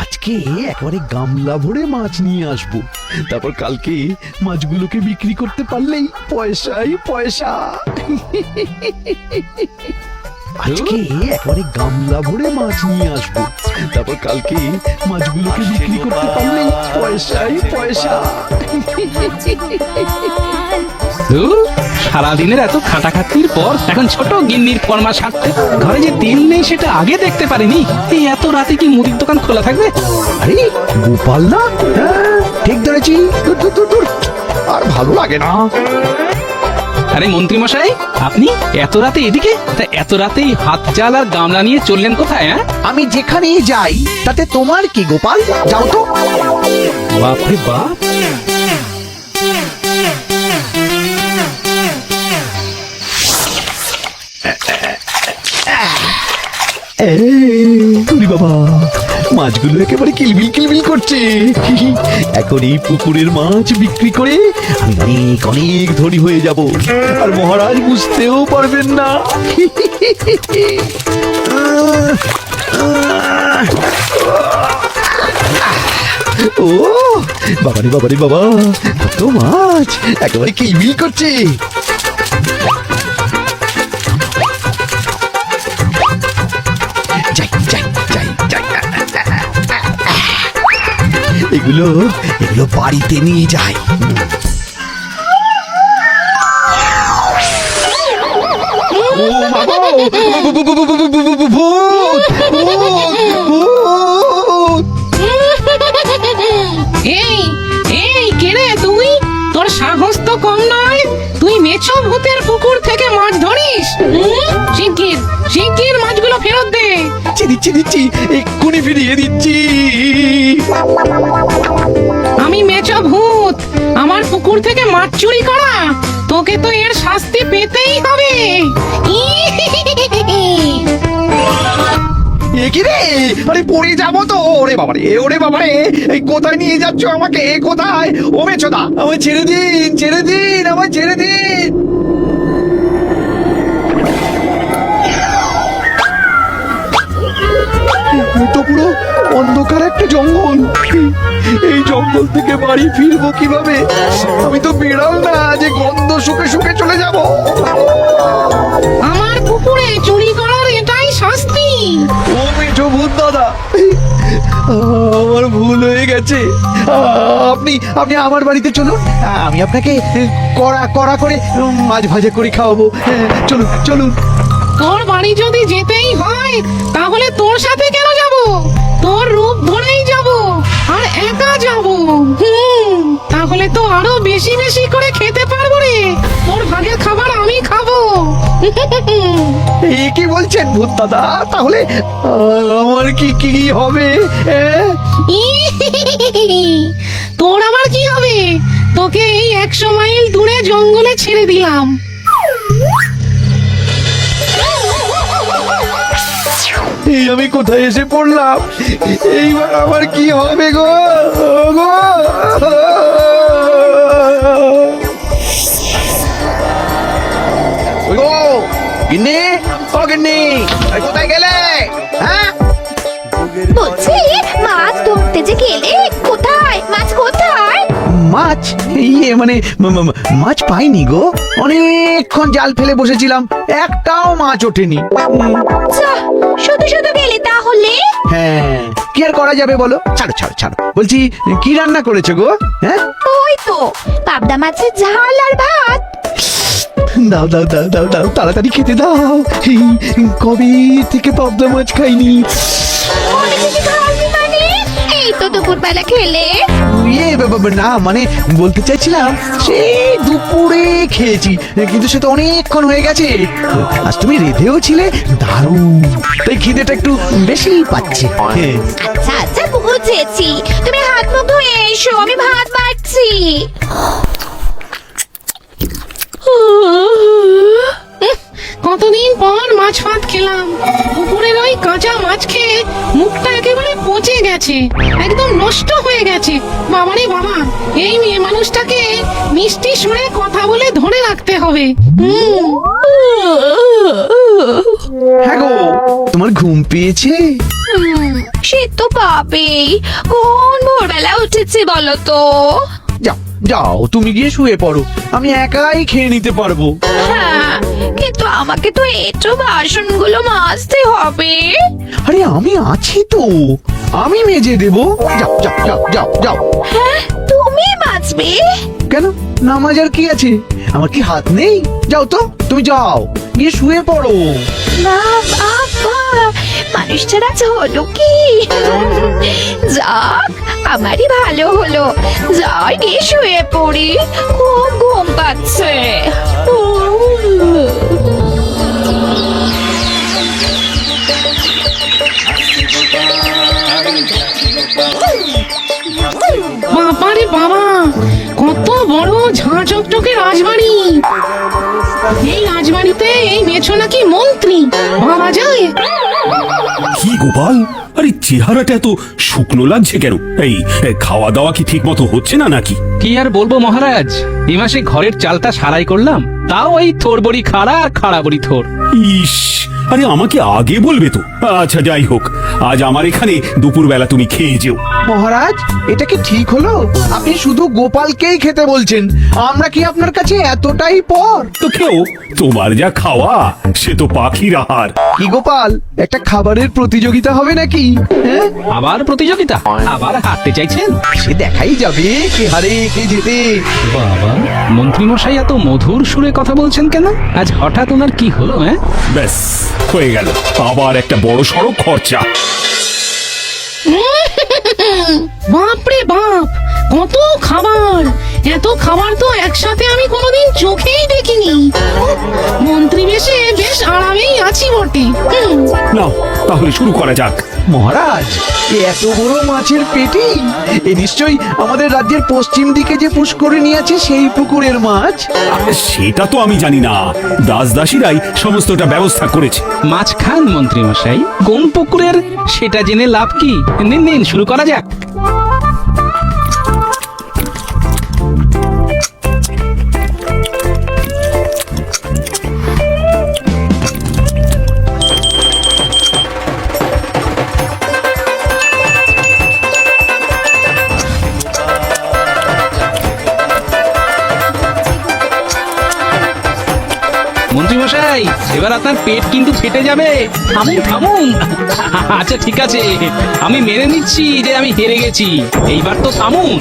আজকে একেবারে গামলা ভরে মাছ নিয়ে আসবো, তারপর কালকে মাছগুলোকে বিক্রি করতে পারলেই পয়সাই পয়সা। আজকে একেবারে গামলা ভরে মাছ নিয়ে আসবো, তারপর কালকে মাছগুলোকে বিক্রি করতে পারলেই পয়সাই পয়সা। সারাদিনের এত খাটাখাটনির পর এখন ছোট গিন্নির ফরমা সারতে ঘরে যে তেল নেই সেটা আগে দেখতে পারিনি। এই এত রাতে কি মুদির দোকান খোলা থাকবে? আরে গোপাল না? হ্যাঁ, ঠিক ধরেছি। ধুর, ধুর, ধুর, ধুর। আর ভালো লাগে না। আরে মন্ত্রী মশাই, আপনি এত রাতে এদিকে? তা এত রাতেই হাত জাল আর গামলা নিয়ে চললেন কোথায়? হ্যাঁ, আমি যেখানেই যাই তাতে তোমার কি গোপাল? যাও তো। বাপরে বাপ। ওরে বাবা, মাছগুলো একেবারে কিলবিল কিলবিল করছে। এখন এই পুকুরের মাছ বিক্রি করে আমি অনেক অনেক ধনী হয়ে যাব, আর মহারাজ বুঝতেও পারবেন না। ও বাবারে বাবারে বাবা, কত মাছ একেবারে কিলবিল করছে। যাই যাই যাই যাই, এগুলো এগুলো বাড়িতে নিয়ে যাই। ও মা গো, ভূত, ভূত। এই এই কে রে তুই? তোর সাহস তো কম নয়, তুই মেছো ভূতের পুকুর থেকে মাছ ধরিস? শিগগির শিগগির মাছগুলো ফেরত দে। দিচ্ছি দিচ্ছি, এক্ষুনি ফিরিয়ে দিচ্ছি। আমি মেছো ভূত, আমার পুকুর থেকে মাছ চুরি করা, তোকে তো এর শাস্তি পেতেই হবে। এ কি রে? আরে পড়ে যাবো তো। ওরে বাবারে, ওরে বাবারে, এই কোথায় নিয়ে যাচ্ছ আমাকে? কোথায়? ও মেছোদা, আমায় ছেড়ে দিন, ছেড়ে দিন, আমায় ছেড়ে দিন। তো পুরো অন্ধকার একটা জঙ্গল। এই জঙ্গল থেকে বাড়ি ফিরবো কিভাবে? আমি তো বিড়াল না যে গন্ধ শুকে শুকে চলে যাব। আমার পুকুরে চুরি করার এটাই শাস্তি। ও মেঠো ভূত দাদা, আমার ভুল হয়ে গেছে। আপনি আপনি আমার বাড়িতে চলুন, আমি আপনাকে কড়া কড়া করে মাছ ভাজা করে খাওয়াবো। চলুন চলুন। তোর বাড়ি যদি যেতেই হয় তাহলে তোর সাথে কেন যাব? তোর রূপ ধরেই যাব, আর একা যাব। তাহলে তো আরো বেশি বেশি করে খেতে পারবো রে। তোর ভাগের খাবার আমি খাবো। এ কি বলছেন ভূত দাদা? তাহলে আমার কি কি হবে? তোর আবার কি হবে? তোকে এই 100 মাইল দূরে জঙ্গলে ছেড়ে দিলাম। এই আমি কোথায় এসে পড়লাম? এইবার আমার কি হবে গো? গো গিন্নি, ও গিন্নি, কোথায় গেলে? হ্যাঁ, বলছি মাছ ধরতে যে গেলে, কোথায় মাছ কোথায়? মাছ? ইয়ে মানে মাছ পাইনি গো। অনেকক্ষণ জাল ফেলে বসেছিলাম, একটাও মাছ ওঠেনি। যা, শুধু শুধু গেলে তাহলে? হ্যাঁ, কি আর করা যাবে বলো? ছাড়ো ছাড়ো ছাড়ো। বলছি, কি রান্না করেছো গো? হ্যাঁ, ওই তো পাবদা মাছের ঝাল আর ভাত। দাও দাও দাও দাও দাও, তাড়াতাড়ি খেতে দাও। কবে থেকে পাবদা মাছ খাইনি। মানে এই তো দুপুরবেলা খেলে। ইয়ে না, মানে বলতে চাইছিলাম সেই দুপুরে খেয়েছি, কিন্তু সে তো অনেকক্ষণ হয়ে গেছে। আজ তুমি রেঁধেও ছিলে, দারুণ। তাই খিদেটা একটু বেশি পাচ্ছে। আচ্ছা আচ্ছা বুঝেছি, তুমি হাত মুখ ধুয়ে এসো, আমি ভাত বাড়ছি। কতদিন পর মাছ ভাত খেলাম। পুকুরের ওই কাঁচা মাছ খেয়ে মুখটা একেবারে পচে গেছে, একদম নষ্ট হয়ে গেছে। বাবারে বাবা, এই মেয়ে মানুষটাকে মিষ্টি সুরে কথা বলে ধরে রাখতে হবে। হ্যাঁ গো, তোমার ঘুম পেয়েছে? সে তো পাবেই, কোন ভোরবেলা উঠেছে বলো তো? যাও যাও, তুমি গিয়ে শুয়ে পড়ো, আমি একাই খেয়ে নিতে পারবো। হ্যাঁ, কিন্তু আমাকে তো একটু বাসনগুলো মাজতে হবে। আরে আমি আছি তো, আমি মেজে দেবো। যাও যাও যাও যাও যাও। হ্যাঁ, তুমি মাজবে? কেন, না মাজার কি আছে? আমার কি হাত নেই? যাও তো, তুমি যাও, গিয়ে শুয়ে পড়ো। বাবা, মানুষটার আজ হলো কি? যাক, আমারই ভালো হলো। যাই গিয়ে শুয়ে পড়ি, খুব ঘুম পাচ্ছে। বাবারে বাবা, কত বড় ঝাঁ চকচকে রাজবাড়ি। এই রাজবাড়িতে এই মেছো নাকি মন্ত্রী, ভাবা যায়? কি গোপাল, আরে চেহারাটা এত শুকনো লাগছে কেন? এই খাওয়া দাওয়া কি ঠিক মতো হচ্ছে না নাকি? কি আর বলবো মহারাজ, এই মাসে ঘরের চালটা সারাই করলাম, তাও এই থোর বড়ি খাড়া আর খাড়া বড়ি থোর। ইস, আরে আমাকে আগে বলবে তো। আচ্ছা যাই হোক, আজ আমার এখানে দুপুরবেলা তুমি খেয়ে যেও। মহারাজ, এটা কি ঠিক হলো? আপনি শুধু গোপালকেই খেতে বলছেন, আমরা কি আপনার কাছে এতটাই পর? তো খেও, তোমার যা খাওয়া সে তো পাখির আহার। কি গোপাল, একটা খাবারের প্রতিযোগিতা হবে নাকি? হ্যাঁ, আবার প্রতিযোগিতা? আবার হারতে চাইছেন? সে দেখাই যাবে কে হারে কে জেতে। বাবা, মন্ত্রী মশাই এত মধুর সুরে কথা বলছেন কেন? আজ হঠাৎ ওনার কি হলো? ব্যাস, হয়ে গেল আবার একটা বড় সড়ো খরচা। বাপরে বাপ, কত খাবার! এত খাবার তো একসাথে আমি কোনোদিন চোখেই দেখিনি। মন্ত্রী বেশে বেশ আরামেই আছি বটে। নাও তাহলে শুরু করা যাক। মহারাজ, এ এত বড় মাছের পেটি, এ নিশ্চয়ই আমাদের রাজ্যের পশ্চিম দিকে যে পুষ্করিণী আছে সেই পুকুরের মাছ। সেটা তো আমি জানি না, দাসদাসীরাই সমস্তটা ব্যবস্থা করেছে। মাছ খান মন্ত্রী মশাই, কোন পুকুরের সেটা জেনে লাভ কি? নিন নিন, শুরু করা যাক। মন্ত্রী মশাই, এবার আপনার পেট কিন্তু ফেটে যাবে। থামুন থামুন। আচ্ছা ঠিক আছে, আমি মেনে নিচ্ছি যে আমি হেরে গেছি, এইবার তো থামুন।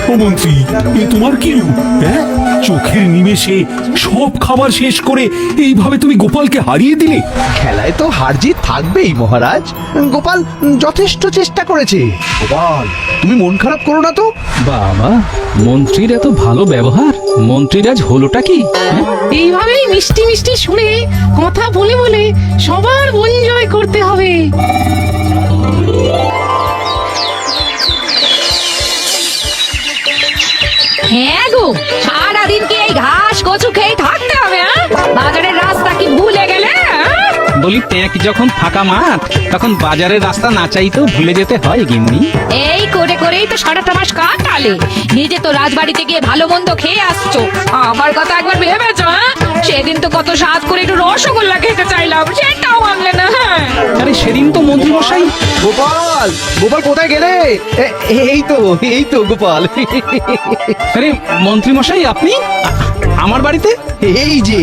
ও মন্ত্রী, এ তোমার কি রূপ? হ্যাঁ, চোখের নিমেষে সব খাবার শেষ করে এইভাবে তুমি গোপালকে হারিয়ে দিলে। খেলায় তো হার জিত থাকবেই মহারাজ। গোপাল যথেষ্ট চেষ্টা করেছে। গোপাল, তুমি মন খারাপ করো না তো। বাবা, মন্ত্রীর এত ভালো ব্যবহার, মন্ত্রীর আজ হলোটা কি? এইভাবেই মিষ্টি মিষ্টি শুনে কথা বলে বলে সবার মন জয় করতে হবে। হ্যাঁ গো, সারাদিন কি এই ঘাস কচু খেয়ে থাকতে হবে? বাজারের রাস্তা কি ভুলে গেলে? বলি, ট্যাঁক যখন ফাঁকা মাঠ, তখন বাজারের রাস্তা না চাইতেও ভুলে যেতে হয় গিন্নি। এই করে করেই তো সারাটা মাস কাটালে। নিজে তো রাজবাড়িতে গিয়ে ভালো মন্দ খেয়ে আসছো, আমার কথা একবার ভেবেছো? সেদিন তো কত স্বাদ করে একটু রসগোল্লা খেতে চাইলাম, সেটাও আনলে না। আরে সেদিন তো মন্ত্রী মশাই। গোপাল, গোপাল কোথায় গেলে? এই তো গোপাল। আরে মন্ত্রী মশাই, আপনি আমার বাড়িতে? এই যে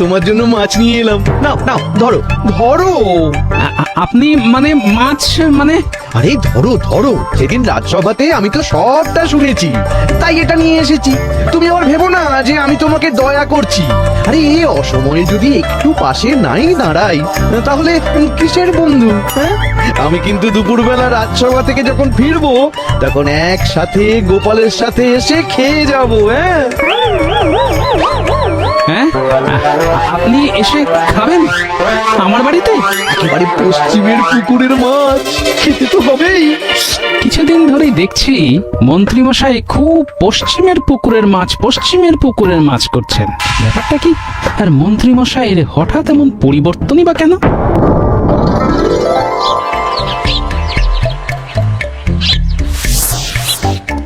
তোমার জন্য মাছ নিয়ে এলাম। নাও নাও, ধরো ধরো। আপনি মানে মাছ মানে? আরে ধরো ধরো, সেদিন রাজসভাতে আমি তো সবটা শুনেছি, তাই এটা নিয়ে এসেছি। তুমি আবার ভেবো না যে আমি তোমাকে দয়া করছি। আরে এই অসময়ে যদি একটু পাশে নাই দাঁড়াই, তাহলে কিসের বন্ধু? হ্যাঁ, আমি কিন্তু দুপুরবেলা রাজসভা থেকে যখন ফিরবো, তখন একসাথে গোপালের সাথে এসে খেয়ে যাবো। হ্যাঁ। হ্যাঁ আপনি এসে খাবেন আমার বাড়িতে? একেবারে পশ্চিমের পুকুরের মাছ খেতে তো হবেই। কিছুদিন ধরেই দেখছি মন্ত্রী মশাই খুব পশ্চিমের পুকুরের মাছ করছেন। ব্যাপারটা কি? আর মন্ত্রী মশাইয়ের হঠাৎ এমন পরিবর্তনই বা কেন?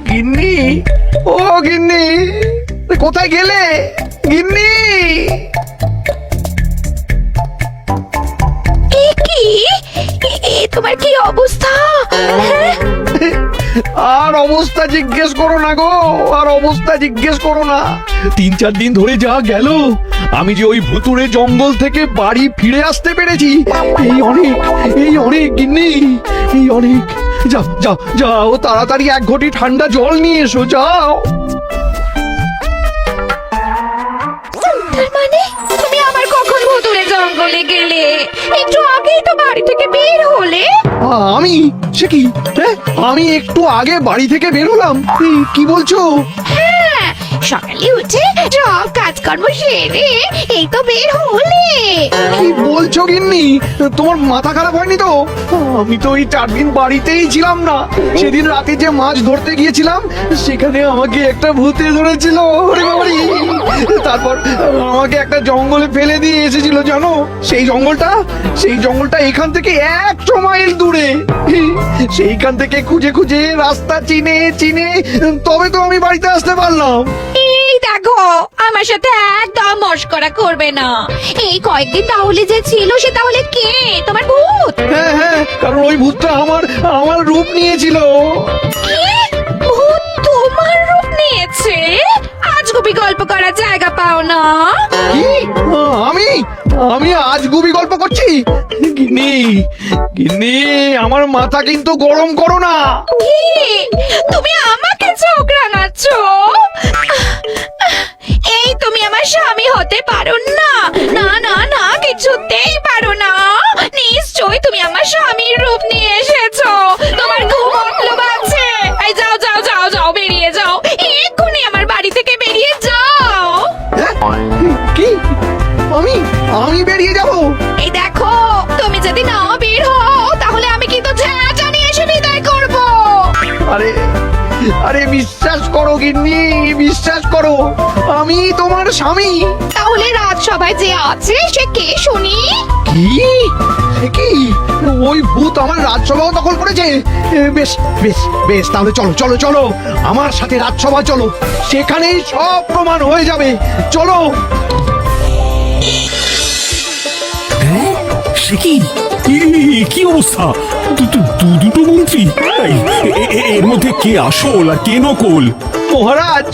গিন্নি, ও গিন্নি, কোথায় গেলে গিন্নি? কি তোমার কি অবস্থা? আর অবস্থা জিজ্ঞেস করো না গো, আর অবস্থা জিজ্ঞেস করো না। 3-4 দিন ধরে যা গেল, আমি যে ওই ভুতুড়ে জঙ্গল থেকে বাড়ি ফিরে আসতে পেরেছি এই অনেক গিন্নি, এই অনেক। যাও যাও যাও, তাড়াতাড়ি 1 ঘটি ঠান্ডা জল নিয়ে এসো, যাও। তার মানে তুমি আবার কখন ভুতুড়ে জঙ্গলে গেলে? একটু আগেই তো বাড়ি থেকে বের হলে। আমি? সে কি? হ্যাঁ, আমি একটু আগে বাড়ি থেকে বের হলাম? কি বলছো? হ্যাঁ, সকালে উঠে সব কাজকর্ম সেরে এই তো বের হলে। কি বলছো গিন্নি? তোমার মাথা খারাপ হয়নি তো? আমি তো এই 4 দিন বাড়িতেই ছিলাম না। সেদিন রাতে যে মাছ ধরতে গিয়েছিলাম, সেখানে আমাকে একটা ভূতে ধরেছিল। ওরে বাবারে! তারপর আমাকে একটা জঙ্গলে ফেলে দিয়ে এসেছিল, জানো? সেই জঙ্গলটা এখান থেকে 100 মাইল দূরে। সেইখান থেকে খুঁজে খুঁজে রাস্তা চিনে তবে তো আমি বাড়িতে আসতে পারলাম। এই দেখো, আমার সাথে একদম মস্করা করবে না। এই কয়েকদিন তাহলে যে ছিল, সে তাহলে কে? তোমার ভূত? হ্যাঁ হ্যাঁ, কারণ ওই ভূতটা আমার রূপ নিয়েছিল। কি? ভূত তোমার রূপ নিয়েছে? আজগুবি গল্প করার জায়গা পাও না? কি? আমি আজগুবি গল্প করছি? গিন্নি, আমার মাথা কিন্তু গরম করো না। কি? তুমি আমাকে চোখ রাঙাচ্ছ? এই তুমি আমার স্বামী হতে পারো না। না না না, কিছুতেই পারো না। নিশ্চয়ই তুমি আমার স্বামীর রূপ নিয়ে এসেছো। তোমার খুব মতলব আছে। এই যাও যাও যাও যাও, বেরিয়ে যাও এক্ষুনি আমার বাড়ি থেকে, বেরিয়ে যাও। হ্যাঁ? কি? আমি বেরিয়ে যাব? এই দেখো, তুমি যদি না বের হও, তাহলে আমি কিন্তু ঝাঁটা নিয়ে এসে বিদায় করবো। আরে বিশ্বাস করো গিন্নি, বিশ্বাস করো, আমি তোমার স্বামী। তাহলে রাজসভায় যে আছে সে কে শুনি? কি? ওই ভূত আমার রাজসভাও দখল করেছে? বেশ বেশ বেশ, তাহলে চলো আমার সাথে রাজসভা চলো, সেখানেই সব প্রমাণ হয়ে যাবে। চলো। সে কি? কি অবস্থা? দুটো মন্ত্রী? এর মধ্যে কে আসল আর কে নকল? মহারাজ,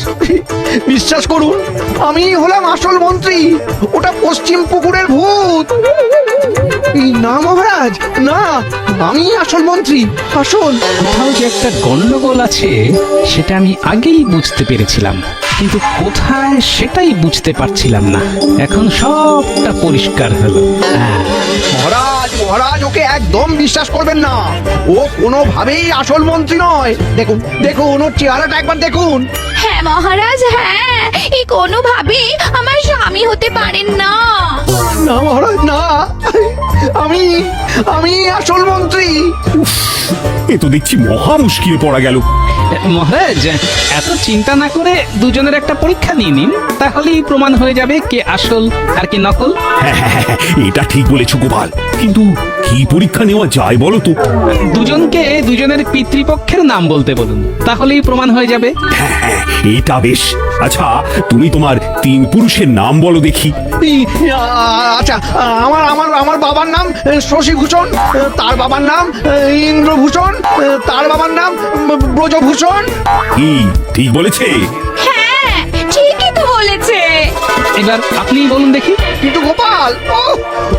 বিশ্বাস করুন, আমি হলাম আসল মন্ত্রী, ওটা পশ্চিম পুকুরের ভূত। না মহারাজ, না, আমি আসল মন্ত্রী, আসল। কোথাও যে একটা গন্ডগোল আছে সেটা আমি আগেই বুঝতে পেরেছিলাম, কিন্তু কোথায় সেটাই বুঝতে পারছিলাম না। এখন সবটা পরিষ্কার হলো। হ্যাঁ, মহারাজ, ওকে একদম বিশ্বাস করবেন না। ও কোনোভাবেই আসল মন্ত্রী নয়। দেখুন ওর চেহারাটা একবার দেখুন। হ্যাঁ মহারাজ, হ্যাঁ, এই কোনোভাবেই আমার স্বামী হতে পারেন না। না মহারাজ, না, আমি আসল মন্ত্রী। এ তো দেখছি মহা মুশকিলে পড়া গেল। মহারাজ, এত চিন্তা না করে দুজনের একটা পরীক্ষা নিয়ে নিন, তাহলেই প্রমাণ হয়ে যাবে কে আসল আর কে নকল। হ্যাঁ, এটা ঠিক বলেছো গোপাল, কিন্তু কি পরীক্ষা নেওয়া যায় বলো তো? দুজনকে দুজনের পিতৃপক্ষের নাম বলতে বলুন, তাহলেই প্রমাণ হয়ে যাবে। হ্যাঁ, এটা বেশ। আচ্ছা, তুমি তোমার 3 পুরুষের নাম বলো দেখি। আচ্ছা, আমার বাবার নাম শশীভূষণ, তার বাবার নাম ইন্দ্রভূষণ, তার বাবার নাম ব্রজভূষণ। কি ঠিক বলেছে? হ্যাঁ, ঠিকই তো বলেছে। এবার আপনি বলুন দেখি। কিন্তু গোপাল,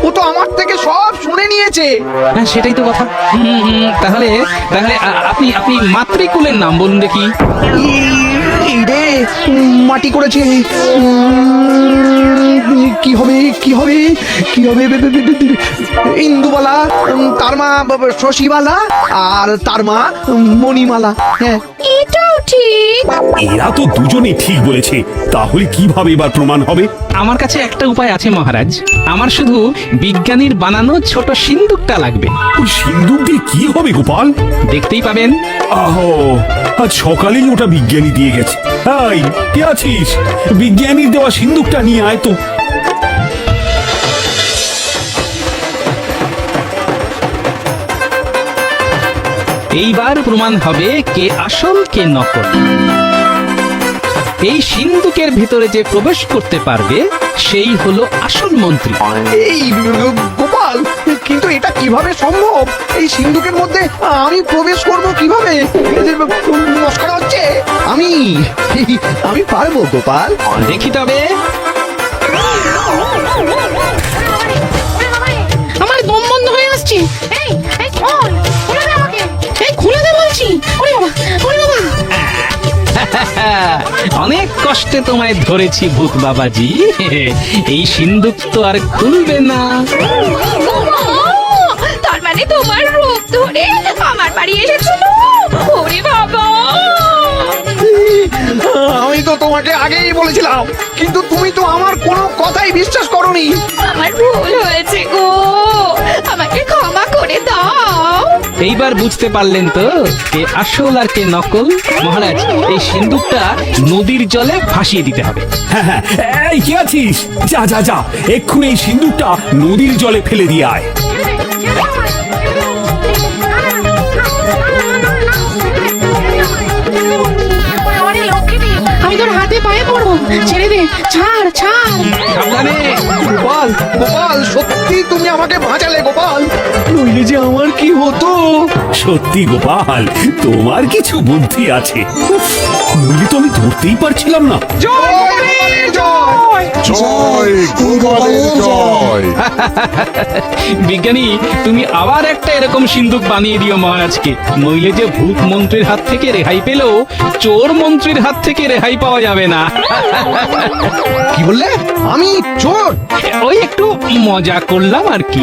ও তো আমার থেকে সব শুনে নিয়েছে। হ্যাঁ, সেটাই তো কথা। তাহলে আপনি মাতৃকুলের নাম বলুন দেখি। এই রে, মাটি করেছে। কি হবে? ইন্দুবালা, তার মা শশীবালা, আর তার মা মণিমালা। হ্যাঁ, এটাও ঠিক। এরা তো দুজনেই ঠিক বলেছে, তাহলে কিভাবে এবার প্রমাণ হবে? আমার কাছে একটা উপায় আছে মহারাজ। আমার শুধু বিজ্ঞানীর বানানো ছোট সিন্দুকটা লাগবে। ওই সিন্দুক দিয়ে কি হবে গোপাল? দেখতেই পাবেন। আহো, আজ সকালেই ওটা বিজ্ঞানী দিয়ে গেছে। এই, কে আছিস? বিজ্ঞানীর দেওয়া সিন্দুকটা নিয়ে আয় তো। এইবার প্রমাণ হবে কে আসল কে নকল। এই সিন্ধুকের ভিতরে যে প্রবেশ করতে পারবে সেই হলো আসল মন্ত্রী। এই গোপাল, কিন্তু এটা কিভাবে সম্ভব? এই সিন্ধুকের মধ্যে আমি প্রবেশ করব কিভাবে? মস্করা হচ্ছে? আমি পারবো গোপাল। দেখি তবে। আমার দম বন্ধ হয়ে আসছে। এই এই খোল, খুলে দে আমাকে। এই খুলে দে বলছি। ওরে বাবা, ওরে বাবা। অনেক কষ্টে তোমায় ধরেছি ভূত বাবাজি। এই সিন্ধুক তো আর খুলবে না। তার মানে তোমার রূপ ধরে আমার বাড়ি এসেছিল? ওরে বাবা! আমি তো তোমাকে আগেই বলেছিলাম, কিন্তু তুমি তো আমার কোনো কথাই বিশ্বাস করোনি। আমার ভুল হয়েছে গো, আমাকে ক্ষমা করে দাও। এইবার বুঝতে পারলেন তো কে আসল আর কে নকল? মহারাজ, এই সিন্ধুকটা নদীর জলে ভাসিয়ে দিতে হবে। হ্যাঁ, এই, কে আছিস? যা যা যা, এক্ষুনি এই সিন্দুকটা নদীর জলে ফেলে দিয়ে আয়। আমি তোর হাতে পায়ে পড়বো। ছেড়ে দে, ছাড় ছাড়। সাবধানে। গোপাল, গোপাল, সত্যি তুমি আমাকে বাঁচালে গোপাল, নইলে যে আমার কি হতো। সত্যি গোপাল, তোমার কিছু বুদ্ধি আছে। উফ, নইলে তো আমি ধরতেই পারছিলাম না। জয় গোপালের জয়। জয় গোপালের জয়। বিজ্ঞানী, তুমি আবার একটা এরকম সিন্ধুক বানিয়ে দিও মহারাজকে, নইলে যে ভূত মন্ত্রীর হাত থেকে রেহাই পেলেও চোর মন্ত্রীর হাত থেকে রেহাই পাওয়া যাবে না। কি বললে? আমি চোর? ওই একটু মজা করলাম আর কি।